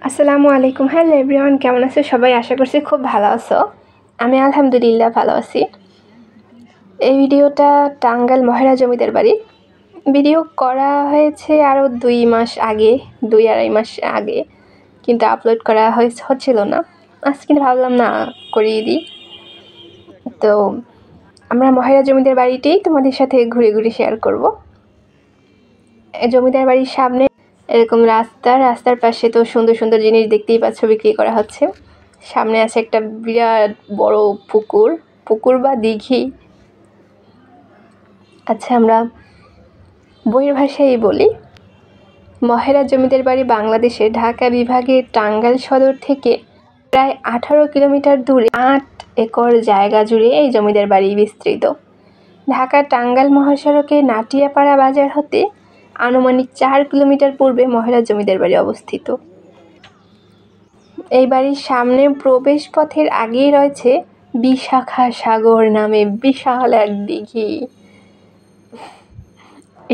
আসসালামু আলাইকুম। Hello everyone, কেমন আছো সবাই? আশা করছি খুব ভালো আছো। আমি আলহামদুলিল্লাহ ভালো আছি। এই ভিডিওটা টাঙ্গাইল মহেরা জমিদার বাড়ি ভিডিও করা হয়েছে আরও 2 মাস আগে, 2-2.5 মাস আগে, কিন্তু আপলোড করা হচ্ছিল না। আজকে ভাবলাম না করিয়ে দিই। তো আমরা মহেরা জমিদার বাড়িতেই তোমাদের সাথে ঘুরে ঘুরে শেয়ার করব। জমিদার বাড়ির সামনে এরকম রাস্তার পাশে তো সুন্দর সুন্দর জিনিস দেখতেই পাচ্ছ বিক্রি করা হচ্ছে। সামনে আছে একটা বিরাট বড় পুকুর বা দিঘি। আচ্ছা, আমরা বইয়ের ভাষায় বলি, মহেরা জমিদার বাড়ি বাংলাদেশের ঢাকা বিভাগের টাঙ্গাইল সদর থেকে প্রায় 18 কিলোমিটার দূরে 8 একর জায়গা জুড়ে এই জমিদার বাড়ি বিস্তৃত। ঢাকা টাঙ্গাইল মহাসড়কে নাটিয়াপাড়া বাজার হতে আনুমানিক 4 কিলোমিটার পূর্বে মহেরা জমিদার বাড়ি অবস্থিত। এই বাড়ির সামনে প্রবেশ পথের আগেই রয়েছে বিশাখা সাগর নামে বিশাল এক দিঘি।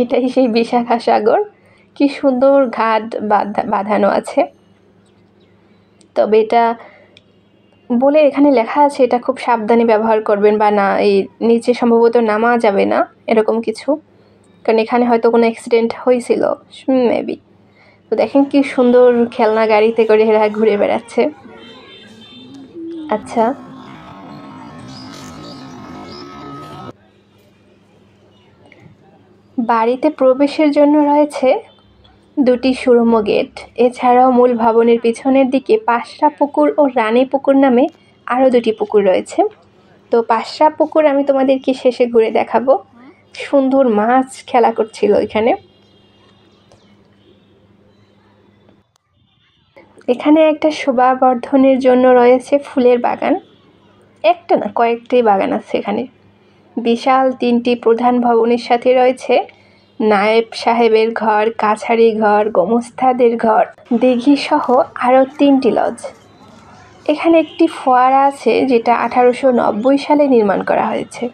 এটাই সেই বিশাখা সাগর। কি সুন্দর ঘাট বাঁধানো আছে। তবে এটা বলে এখানে লেখা আছে এটা খুব সাবধানে ব্যবহার করবেন, বা না এই নিচে সম্ভবত নামা যাবে না, এরকম কিছু, কারণ এখানে হয়তো কোনো অ্যাক্সিডেন্ট হয়েছিল মেবি। তো দেখেন কি সুন্দর খেলনা গাড়িতে করে এরা ঘুরে বেড়াচ্ছে। আচ্ছা, বাড়িতে প্রবেশের জন্য রয়েছে 2টি সুড়ঙ্গ গেট। এছাড়াও মূল ভবনের পিছনের দিকে পাশরা পুকুর ও রানী পুকুর নামে আরও 2টি পুকুর রয়েছে। তো পাশরা পুকুর আমি তোমাদেরকে শেষে ঘুরে দেখাবো। সুন্দর মাছ খেলা করছিল এখানে। এখানে একটা শোভা বর্ধনের জন্য রয়েছে ফুলের বাগান। একটা না, কয়েকটি বাগান আছে এখানে। বিশাল 3টি প্রধান ভবনের সাথে রয়েছে নায়েব সাহেবের ঘর, কাছারি ঘর, গোমস্তাদের ঘর, দিঘি সহ আরও 3টি লজ। এখানে একটি ফোয়ারা আছে যেটা 1890 সালে নির্মাণ করা হয়েছে।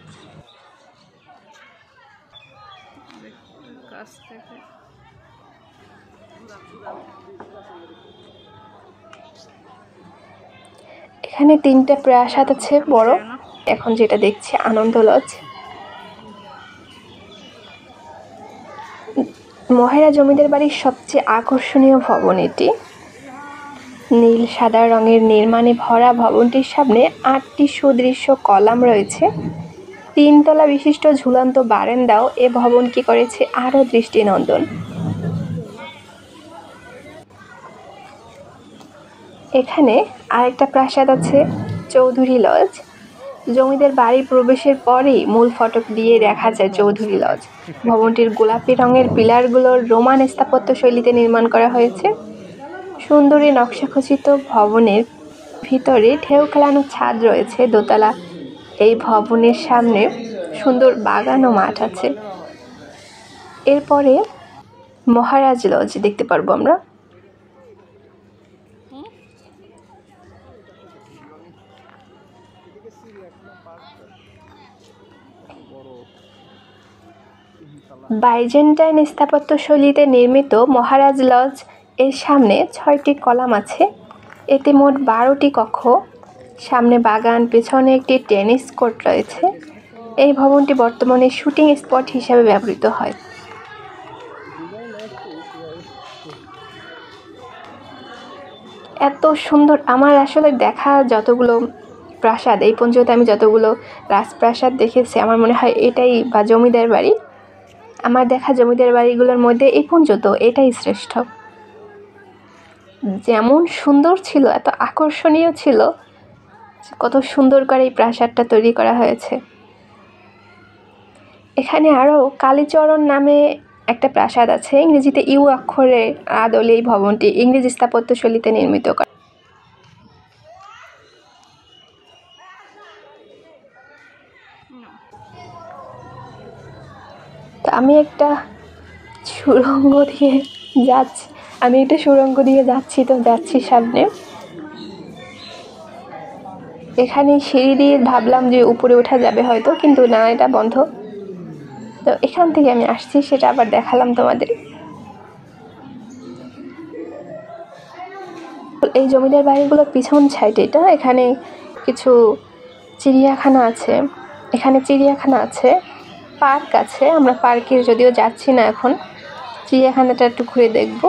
এখানে 3টা প্রাসাদ আছে বড়। এখন যেটা দেখছি আনন্দ লজ। মহেরা জমিদার বাড়ির সবচেয়ে আকর্ষণীয় ভবন এটি। নীল সাদা রঙের নির্মাণে ভরা ভবনটির সামনে 8টি সুদৃশ্য কলাম রয়েছে। 3 তলা বিশিষ্ট ঝুলন্ত বারান্দাও এ ভবনকে করেছে আরও দৃষ্টিনন্দন। এখানে আরেকটা প্রাসাদ আছে, চৌধুরী লজ। জমিদার বাড়ি প্রবেশের পরেই মূল ফটক দিয়ে দেখা যায় চৌধুরী লজ। ভবনটির গোলাপি রঙের পিলারগুলোর রোমান স্থাপত্য শৈলীতে নির্মাণ করা হয়েছে। সুন্দরী নকশাখচিত ভবনের ভিতরে ঢেউ খেলানো ছাদ রয়েছে দোতলা। এই ভবনের সামনে সুন্দর বাগান ও মাঠ আছে। এরপরে মহারাজ লজ দেখতে পারবো আমরা। বাইজেন্টাইন স্থাপত্য শৈলীতে নির্মিত মহারাজ লজ এর সামনে 6টি কলাম আছে। এতে মোট 12টি কক্ষ। সামনে বাগান, পেছনে একটি টেনিস কোর্ট রয়েছে। এই ভবনটি বর্তমানে শুটিং স্পট হিসাবে ব্যবহৃত হয়। এত সুন্দর! আমার আসলে দেখা যতগুলো প্রাসাদ, এই পর্যন্ত আমি যতগুলো রাজপ্রাসাদ দেখেছি, আমার মনে হয় এটাই, বা জমিদার বাড়ি, আমার দেখা জমিদার বাড়িগুলোর মধ্যে এই পর্যন্ত এটাই শ্রেষ্ঠ। যেমন সুন্দর ছিল, এত আকর্ষণীয় ছিল, কত সুন্দর করে এই প্রাসাদটা তৈরি করা হয়েছে। এখানে আরও কালীচরণ নামে একটা প্রাসাদ আছে। ইংরেজিতে ইউ অক্ষরে আদলে এই ভবনটি ইংরেজি স্থাপত্য শৈলীতে নির্মিত করা। তো আমি একটা সুড়ঙ্গ দিয়ে যাচ্ছি, তো যাচ্ছি সামনে। এখানে সিঁড়ি দিয়ে ভাবলাম যে উপরে ওঠা যাবে হয়তো, কিন্তু না, এটা বন্ধ। তো এখান থেকে আমি আসছি, সেটা আবার দেখালাম তোমাদের। এই জমিদার বাড়িগুলোর পিছন সাইড এটা, এখানে কিছু চিড়িয়াখানা আছে, এখানে চিড়িয়াখানা আছে, পার্ক আছে। আমরা পার্কে যদিও যাচ্ছি না এখন, চিড়িয়াখানাটা একটু ঘুরে দেখব।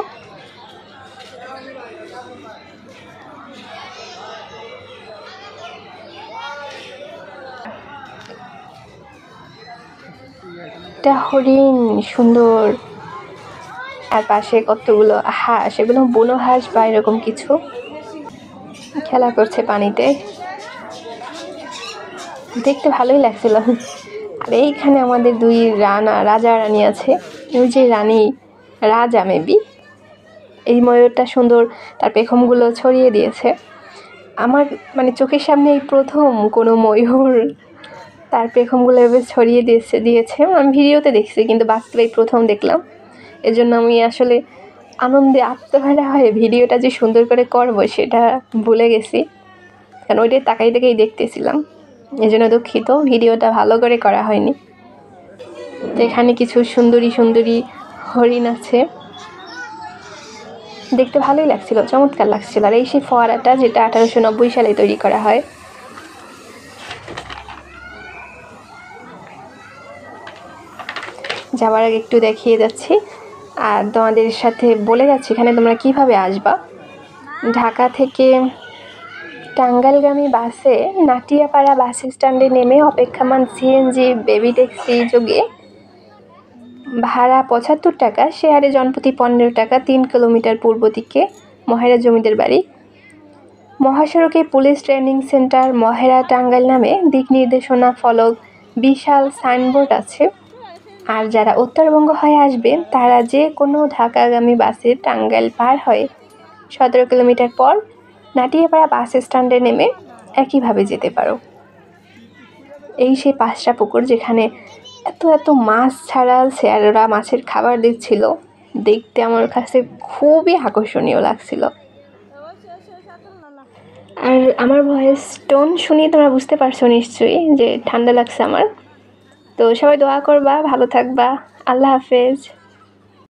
একটা হরিণ সুন্দর, আর পাশে কতগুলো হাঁস, এগুলো বুনো হাঁস বা এরকম কিছু, খেলা করছে পানিতে, দেখতে ভালোই লাগছিল। আর এইখানে আমাদের দুই রাজা রানী আছে, ওই যে রানী রাজা মেবি, এই ময়ূরটা সুন্দর তার পেখমগুলো ছড়িয়ে দিয়েছে। আমার মানে চোখের সামনে এই প্রথম কোনো ময়ূর তার পেখমগুলো এভাবে ছড়িয়ে দিয়েছে। আমি ভিডিওতে দেখছি, কিন্তু বাস্তবে এই প্রথম দেখলাম। এজন্য আমি আসলে আনন্দে আত্মহারা হয়ে ভিডিওটা যে সুন্দর করে করব সেটা ভুলে গেছি, কারণ ওইটাই তাকাই দেখতেছিলাম। এজন্য দুঃখিত, ভিডিওটা ভালো করে করা হয়নি। তো এখানে কিছু সুন্দরী হরিণ আছে, দেখতে ভালোই লাগছিল, চমৎকার লাগছিল। আর এই সেই ফোয়ারাটা যেটা 1890 সালে তৈরি করা হয়। যাওয়ার আগে একটু দেখিয়ে যাচ্ছি আর তোমাদের সাথে বলে যাচ্ছি এখানে তোমরা কিভাবে আসবা। ঢাকা থেকে টাঙ্গাইলগামী বাসে নাটিয়াপাড়া বাস স্ট্যান্ডে নেমে অপেক্ষমান সিএনজি বেবি ট্যাক্সি যোগে ভাড়া 75 টাকা, শেয়ারে জনপ্রতি 15 টাকা, 3 কিলোমিটার পূর্ব দিকে মহেরা জমিদার বাড়ি। মহাসড়কে police training centre Mohera Tangail নামে দিক নির্দেশনা ফলক, বিশাল সাইনবোর্ড আছে। আর যারা উত্তরবঙ্গ হয়ে আসবেন তারা যে কোনো ঢাকাগামী বাসে টাঙ্গাইল পার হয়ে 17 কিলোমিটার পর নাটিয়াপাড়া বাস স্ট্যান্ডে নেমে একইভাবে যেতে পারো। এই সেই 5টা পুকুর যেখানে এত মাছ ছাড়া স্যাররা মাছের খাবার দিচ্ছিল, দেখতে আমার কাছে খুবই আকর্ষণীয় লাগছিল। আর আমার ভয়েস টোন শুনি তোমরা বুঝতে পারছো নিশ্চয়ই যে ঠান্ডা লাগছে আমার। তো সবাই দোয়া করবা, ভালো থাকবা, আল্লাহ হাফেজ।